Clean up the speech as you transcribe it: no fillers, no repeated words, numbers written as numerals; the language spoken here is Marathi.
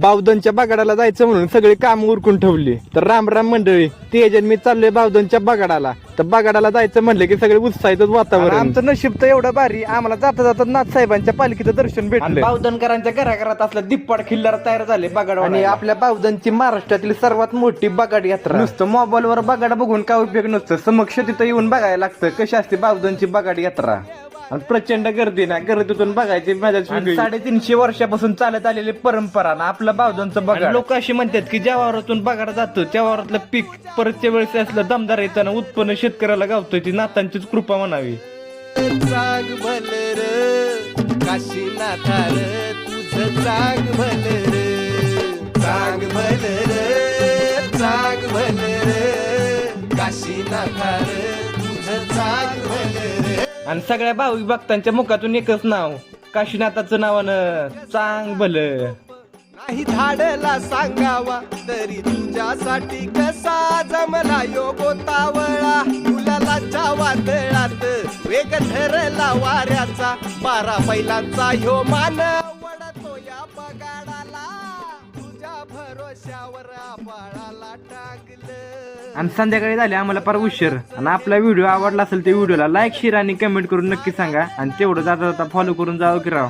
बावधनच्या बगाडाला जायचं म्हणून सगळे काम उरकून ठेवली. तर राम राम मंडळी, तेजन मी चाललोय बावधनच्या बगाडाला. तर बगाडाला जायचं म्हणलं की सगळे उत्साहितच वातावरण. आमचं नशीब तर एवढं भारी, आम्हाला जाता जाता नाथ साहेबांच्या पालखीचं दर्शन भेटलं. बावधनकरांच्या घराघरात असल्या दिप्पाड खिल्लार तयार झाले बगाड. आणि आपल्या बावधनची महाराष्ट्रातील सर्वात मोठी बगाड यात्रा. नुसतं मोबाईलवर बगाड बघून काय उपयोग नसतं, समक्ष तिथं येऊन बघायला लागतं कशी असते बावधनची बगाड यात्रा. आणि प्रचंड गर्दी ना, गर्दीतून बघायची मजाच वेगळी. 350 वर्षापासून चालत आलेली परंपरा ना आपलं बावधनचं बगाड. लोक अशी म्हणतात की ज्या वावरातून बगाड जातो त्या वावरातलं पीक परतच्या वेळेस असलं दमदार येताना उत्पन्न शेतकऱ्याला गावतोय, ती नातांचीच कृपा म्हणावी. चांग भलर काशीनाथार तुझं चांग भलर, चांग भलर, चांग भलर काशीनाथार तुझं चांग भलर. आणि सगळ्या भाविक भक्तांच्या मुखातून एकच नाव, काशीनाथाचं नावानं चांग भलं. नाही धाडला सांगावा तरी तुझ्यासाठी कसा जमला योगोतावळा. गुलालाच्या वादळात वेग धरला वाऱ्याचा, 12 बैलांचा ह्यो मान वडतो या बगाडाला. तुझ्या भरोश्यावर आबाळाला टाकलं. आणि संध्याकाळी झाले आम्हाला फार उशीर. आणि आपला व्हिडिओ आवडला असेल तर व्हिडिओला लाईक, शेअर आणि कमेंट करून नक्की सांगा. आणि तेवढं जाता जाता फॉलो करून जावं की राव.